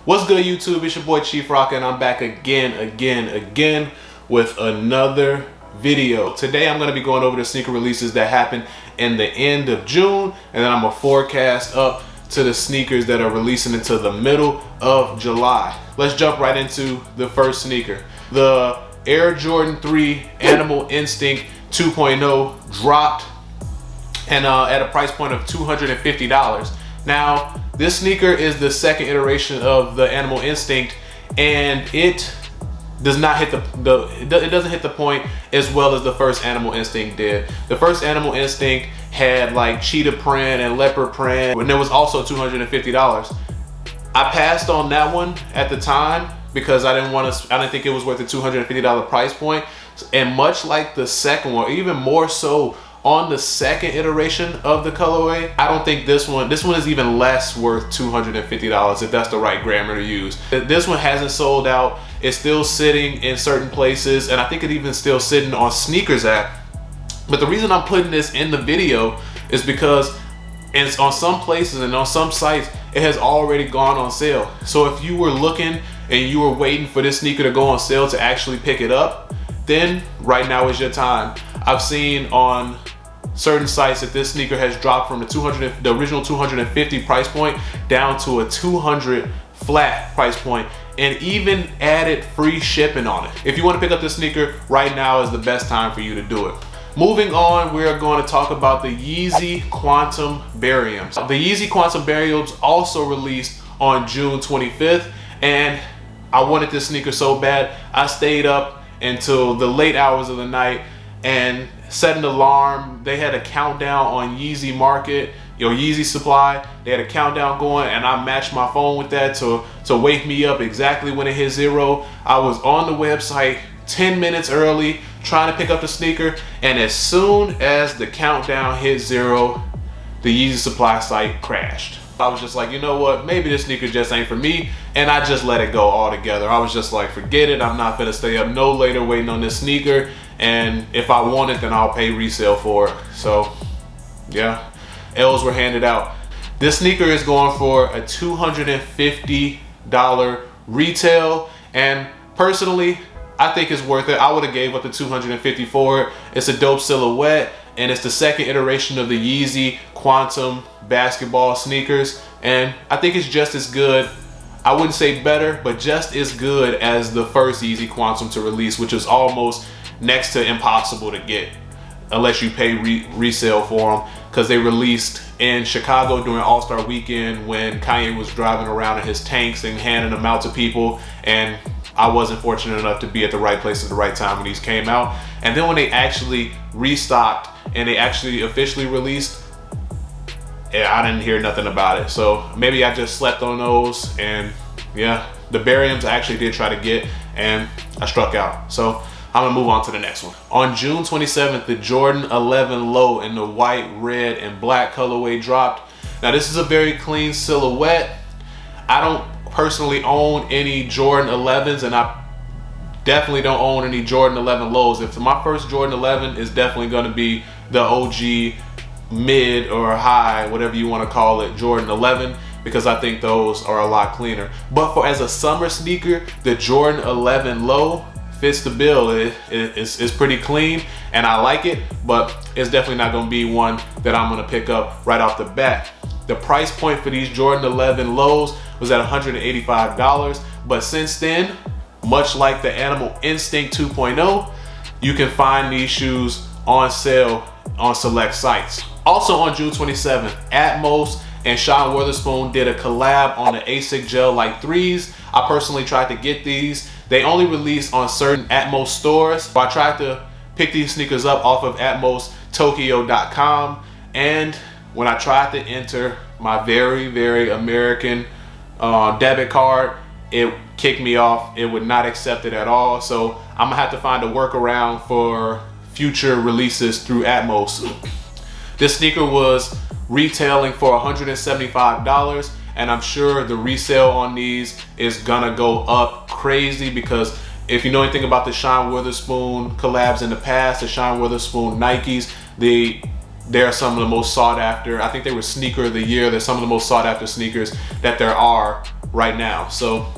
What's good, YouTube? It's your boy Chief Rocker, and I'm back again with another video. Today I'm going to be going over the sneaker releases that happened in the end of June, and then I'm going to forecast up to the sneakers that are releasing into the middle of July. Let's jump right into the first sneaker. The Air Jordan 3 Animal Instinct 2.0 dropped and at a price point of $250. Now, this sneaker is the second iteration of the Animal Instinct, and it does not hit it doesn't hit the point as well as the first Animal Instinct did. The first Animal Instinct had like cheetah print and leopard print, and it was also $250. I passed on that one at the time because I didn't think it was worth the $250 price point. And much like the second one, even more so on the second iteration of the colorway, I don't think this one is even less worth $250 if that's the right grammar to use. This one hasn't sold out. It's still sitting in certain places, and I think it even still sitting on Sneakers app. But the reason I'm putting this in the video is because it's on some places and on some sites, it has already gone on sale. So if you were looking and you were waiting for this sneaker to go on sale to actually pick it up, then right now is your time. I've seen on certain sites that this sneaker has dropped from the original 250 price point down to a 200 flat price point, and even added free shipping on it. If you want to pick up this sneaker, right now is the best time for you to do it. Moving on, we're going to talk about the Yeezy QNTM Barium. The Yeezy QNTM Bariums also released on June 25th, and I wanted this sneaker so bad, I stayed up until the late hours of the night and set an alarm. They had a countdown on Yeezy Market, Yeezy Supply. They had a countdown going, and I matched my phone with that to wake me up exactly when it hit 0. I was on the website 10 minutes early trying to pick up the sneaker, and as soon as the countdown hit 0, the Yeezy Supply site crashed. I was just like, you know what, maybe this sneaker just ain't for me, and I just let it go altogether. I was just like, forget it, I'm not gonna stay up no later waiting on this sneaker, and if I want it, then I'll pay resale for it. So yeah, L's were handed out. This sneaker is going for a $250 retail, and personally, I think it's worth it. I would have gave up the $250 for it. It's a dope silhouette, and it's the second iteration of the Yeezy QNTM basketball sneakers, and I think it's just as good. I wouldn't say better, but just as good as the first Yeezy QNTM to release, which is almost next to impossible to get unless you pay resale for them, because they released in Chicago during All-Star Weekend when Kanye was driving around in his tanks and handing them out to people, and I wasn't fortunate enough to be at the right place at the right time when these came out. And then when they actually restocked and they actually officially released, I didn't hear nothing about it. So maybe I just slept on those, and yeah, the Bariums I actually did try to get, and I struck out. So I'm gonna move on to the next one. On June 27th, the Jordan 11 Low in the white, red, and black colorway dropped. Now this is a very clean silhouette. I don't personally own any Jordan 11s, and I definitely don't own any Jordan 11 Lows. If my first Jordan 11 is definitely gonna be the OG mid or high, whatever you want to call it, Jordan 11, because I think those are a lot cleaner. But as a summer sneaker, the Jordan 11 Low fits the bill. It's pretty clean, and I like it, but it's definitely not going to be one that I'm going to pick up right off the bat. The price point for these Jordan 11 Lows was at $185, but since then, much like the Animal Instinct 2.0, you can find these shoes on sale on select sites. Also on June 27th, Atmos and Sean Wortherspoon did a collab on the Aesic Gel Light 3s. I personally tried to get these. They only release on certain Atmos stores. So I tried to pick these sneakers up off of AtmosTokyo.com, and when I tried to enter my very American debit card, it kicked me off. It would not accept it at all. So I'm gonna have to find a workaround for future releases through Atmos. This sneaker was retailing for $175, and I'm sure the resale on these is gonna go up crazy, because if you know anything about the Sean Wortherspoon collabs in the past, the Sean Wortherspoon Nikes, they're some of the most sought after. I think they were Sneaker of the Year. They're some of the most sought after sneakers that there are right now. So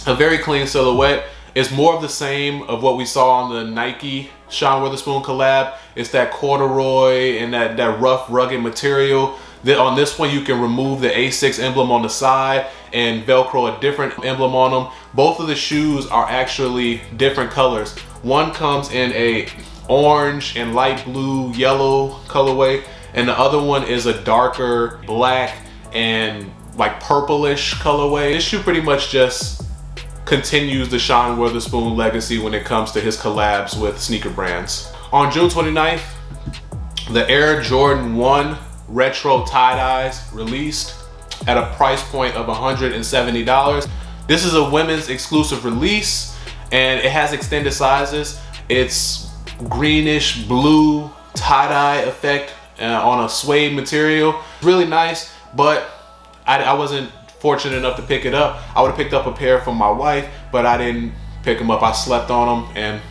a very clean silhouette. It's more of the same of what we saw on the Nike Sean Wortherspoon collab. It's that corduroy and that rough, rugged material. On this one, you can remove the Aesic emblem on the side and Velcro a different emblem on them. Both of the shoes are actually different colors. One comes in a orange and light blue, yellow colorway, and the other one is a darker black and like purplish colorway. This shoe pretty much just continues the Sean Wortherspoon legacy when it comes to his collabs with sneaker brands. On June 29th, the Air Jordan 1 Retro tie-dyes released at a price point of $170. This is a women's exclusive release and it has extended sizes. It's greenish blue tie-dye effect on a suede material. Really nice, but I wasn't fortunate enough to pick it up. I would have picked up a pair for my wife, but I didn't pick them up. I slept on them and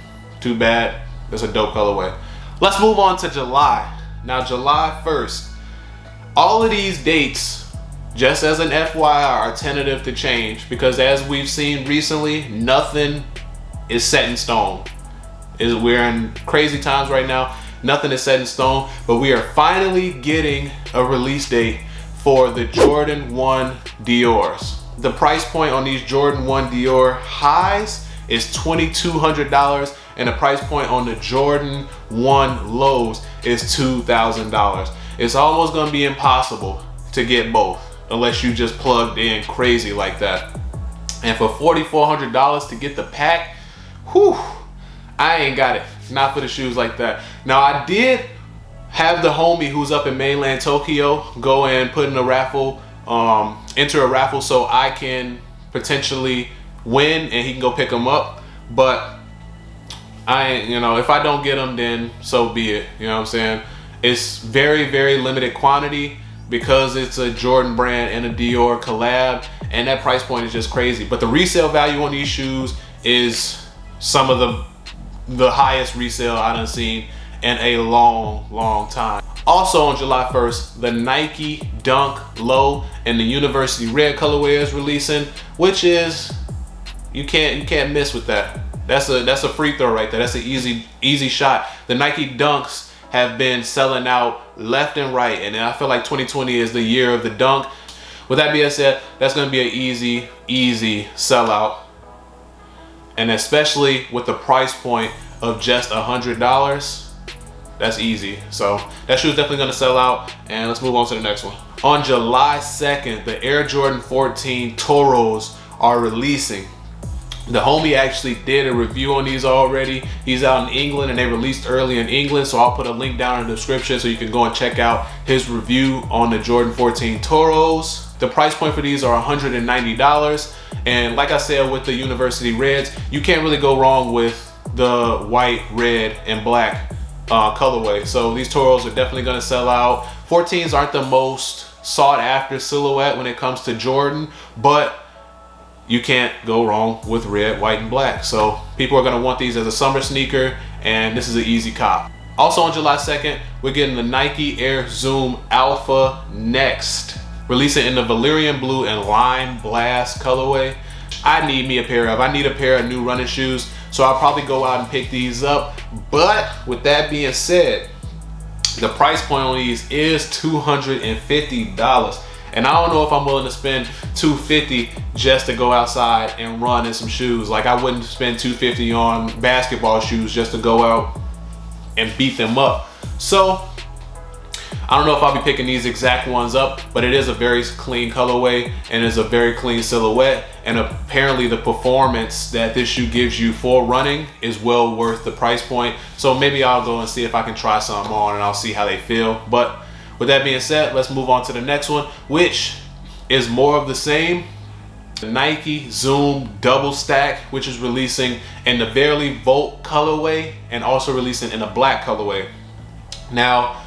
too bad. It's a dope colorway. Let's move on to July. Now July 1st. All of these dates, just as an FYI, are tentative to change because as we've seen recently, nothing is set in stone. We're in crazy times right now. Nothing is set in stone, but we are finally getting a release date for the Jordan 1 Dior's. The price point on these Jordan 1 Dior highs is $2,200 and the price point on the Jordan 1 lows is $2,000. It's almost gonna be impossible to get both unless you just plugged in crazy like that. And for $4,400 to get the pack, whew, I ain't got it. Not for the shoes like that. Now I did have the homie who's up in mainland Tokyo go and put in a raffle, enter a raffle so I can potentially win and he can go pick them up. But I ain't, you know, if I don't get them, then so be it. You know what I'm saying? It's very, very limited quantity because it's a Jordan brand and a Dior collab, and that price point is just crazy. But the resale value on these shoes is some of the highest resale I done seen in a long time. Also on July 1st, the Nike Dunk Low and the University Red colorway is releasing, which is, you can't miss with that. That's a free throw right there. That's an easy shot. The Nike Dunks have been selling out left and right, and I feel like 2020 is the year of the dunk. With that being said, that's gonna be an easy sellout, and especially with the price point of just $100, that's easy. So that shoe is definitely gonna sell out, and let's move on to the next one. On July 2nd, the Air Jordan 14 Toros are releasing. The homie actually did a review on these already. He's out in England and they released early in England, so I'll put a link down in the description so you can go and check out his review on the Jordan 14 Toros. The price point for these are $190, and like I said with the University Reds, you can't really go wrong with the white, red, and black colorway. So these Toros are definitely gonna sell out. 14s aren't the most sought after silhouette when it comes to Jordan, but you can't go wrong with red, white, and black. So people are gonna want these as a summer sneaker, and this is an easy cop. Also on July 2nd, we're getting the Nike Air Zoom Alpha Next, releasing in the Valerian Blue and Lime Blast colorway. I need me a pair of. I need a pair of new running shoes, so I'll probably go out and pick these up. But with that being said, the price point on these is $250. And I don't know if I'm willing to spend $250 just to go outside and run in some shoes. Like I wouldn't spend $250 on basketball shoes just to go out and beat them up. So I don't know if I'll be picking these exact ones up, but it is a very clean colorway and is a very clean silhouette. And apparently the performance that this shoe gives you for running is well worth the price point. So maybe I'll go and see if I can try some on and I'll see how they feel. But with that being said, let's move on to the next one, which is more of the same. The Nike Zoom Double Stack, which is releasing in the Barely Volt colorway and also releasing in a black colorway. Now,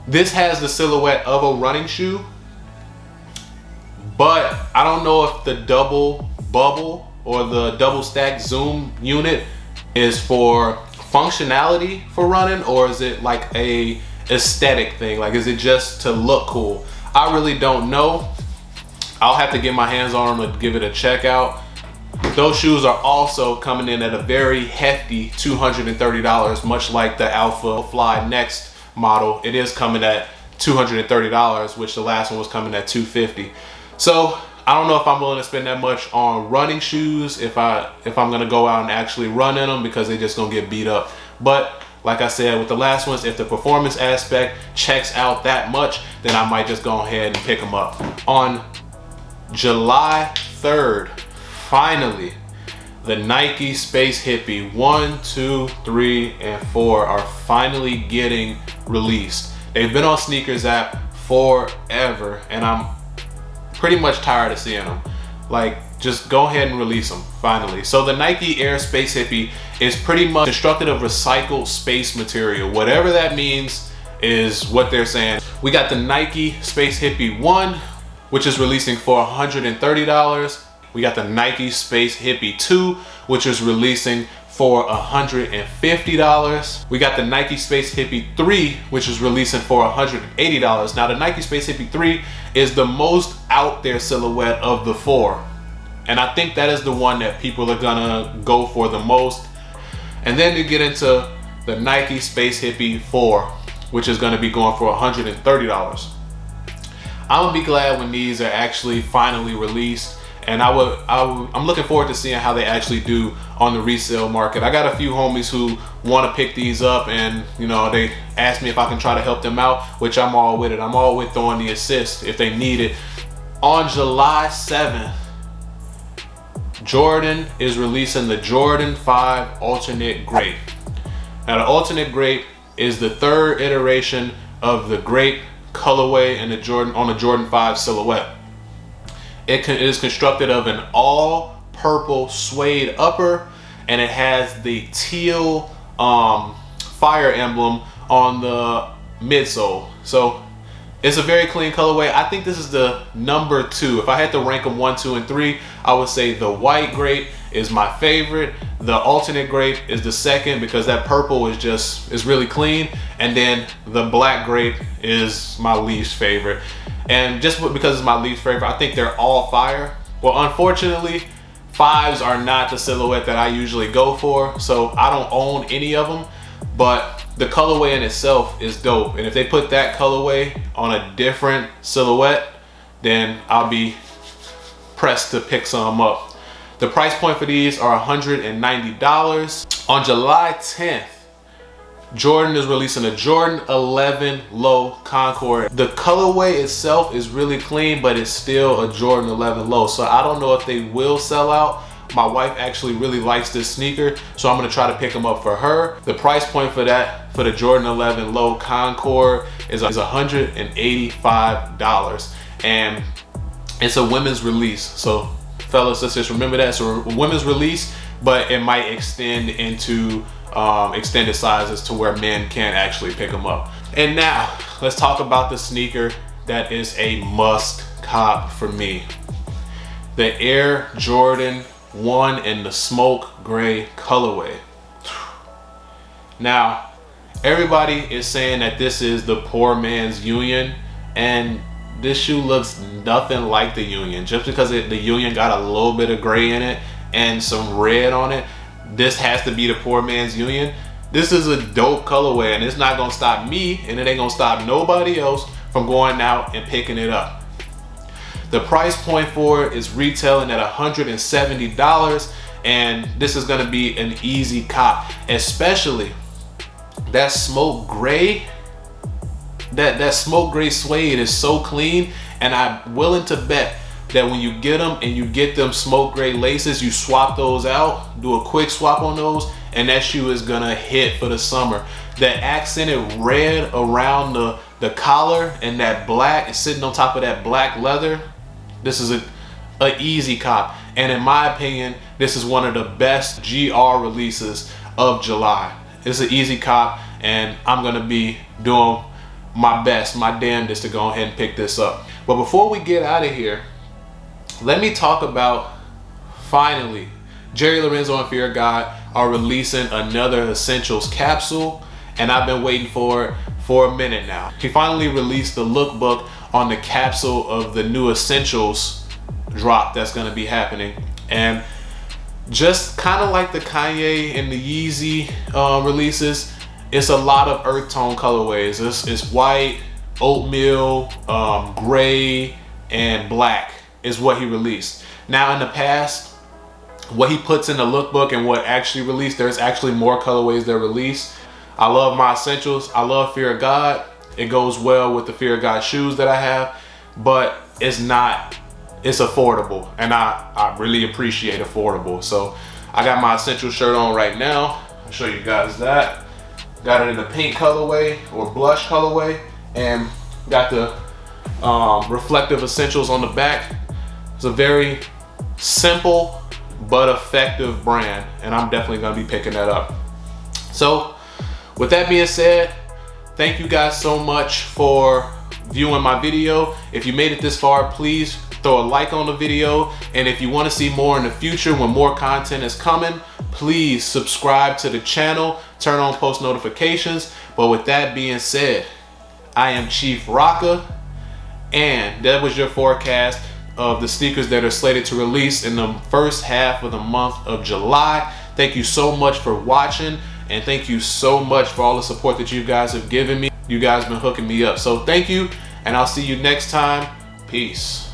this has the silhouette of a running shoe, but I don't know if the double bubble or the double stack zoom unit is for functionality for running, or is it like a aesthetic thing? Like, is it just to look cool? I really don't know. I'll have to get my hands on them to give it a check out. Those shoes are also coming in at a very hefty $230, much like the Alpha Fly Next model. It is coming at $230, which the last one was coming at $250. So I don't know if I'm willing to spend that much on running shoes if I'm gonna go out and actually run in them, because they're just gonna get beat up. But like I said with the last ones, if the performance aspect checks out that much, then I might just go ahead and pick them up. On July 3rd, finally, the Nike Space Hippie 1, 2, 3, and 4 are finally getting released. They've been on Sneakers app forever, and I'm pretty much tired of seeing them. Like, just go ahead and release them finally. So the Nike Air Space Hippie is pretty much constructed of recycled space material. Whatever that means is what they're saying. We got the Nike Space Hippie 1, which is releasing for $130. We got the Nike Space Hippie 2, which is releasing for $150. We got the Nike Space Hippie 3, which is releasing for $180. Now the Nike Space Hippie 3 is the most out there silhouette of the 4. And I think that is the one that people are gonna go for the most. And then you get into the Nike Space Hippie 4, which is gonna be going for $130. I'm gonna be glad when these are actually finally released. And I'm looking forward to seeing how they actually do on the resale market. I got a few homies who want to pick these up, and you know, they asked me if I can try to help them out, which I'm all with it. I'm all with throwing the assist if they need it. On July 7th, Jordan is releasing the Jordan 5 Alternate Grape. Now the Alternate Grape is the third iteration of the grape colorway and the Jordan 5 silhouette. It is constructed of an all purple suede upper, and it has the teal fire emblem on the midsole. So it's a very clean colorway. I think this is the number 2. If I had to rank them 1, 2, and 3, I would say the white grape is my favorite. The alternate grape is the second, because that purple is really clean. And then the black grape is my least favorite. And just because it's my least favorite, I think they're all fire. Well, unfortunately, 5s are not the silhouette that I usually go for, so I don't own any of them, but the colorway in itself is dope. And if they put that colorway on a different silhouette, then I'll be pressed to pick some up. The price point for these are $190. On July 10th, Jordan is releasing a Jordan 11 Low Concord. The colorway itself is really clean, but it's still a Jordan 11 Low. So I don't know if they will sell out. My wife actually really likes this sneaker, so I'm gonna try to pick them up for her. The price point for that, for the Jordan 11 Low Concord, is $185. And it's a women's release. So fellas, let's just remember that. So a women's release, but it might extend into extended sizes to where men can actually pick them up. And now let's talk about the sneaker that is a must cop for me. The Air Jordan 1 in the smoke gray colorway. Now everybody is saying that this is the poor man's Union, and this shoe looks nothing like the Union. Just because the Union got a little bit of gray in it and some red on it, this has to be the poor man's Union. This is a dope colorway, and it's not gonna stop me, and it ain't gonna stop nobody else from going out and picking it up. The price point for it is retailing at $170, and this is gonna be an easy cop, especially that smoke gray. That smoke gray suede is so clean, and I'm willing to bet that when you get them and you get them smoke gray laces, you swap those out, do a quick swap on those, and that shoe is gonna hit for the summer. That accented red around the collar and that black is sitting on top of that black leather. This is a easy cop, and in my opinion, this is one of the best GR releases of July. It's an easy cop, and I'm gonna be doing my best, my damnedest to go ahead and pick this up. But before we get out of here, let me talk about, finally, Jerry Lorenzo and Fear God are releasing another Essentials capsule, and I've been waiting for it for a minute now. He finally released the lookbook on the capsule of the new Essentials drop that's going to be happening. And just kind of like the Kanye and the Yeezy releases, it's a lot of earth tone colorways. It's white, oatmeal, gray, and black is what he released. Now in the past, what he puts in the lookbook and what actually released, there's actually more colorways that release. I love my essentials. I love Fear of God. It goes well with the Fear of God shoes that I have, but it's affordable, and I really appreciate affordable. So I got my essential shirt on right now. I'll show you guys that. Got it in the pink colorway or blush colorway, and got the reflective essentials on the back. It's a very simple but effective brand, and I'm definitely gonna be picking that up. So with that being said, thank you guys so much for viewing my video. If you made it this far, please throw a like on the video, and if you want to see more in the future when more content is coming, please subscribe to the channel, turn on post notifications. But with that being said, I am Chief Rocka, and that was your forecast of the sneakers that are slated to release in the first half of the month of July. Thank you so much for watching, and thank you so much for all the support that you guys have given me. You guys been hooking me up, so thank you, and I'll see you next time. Peace.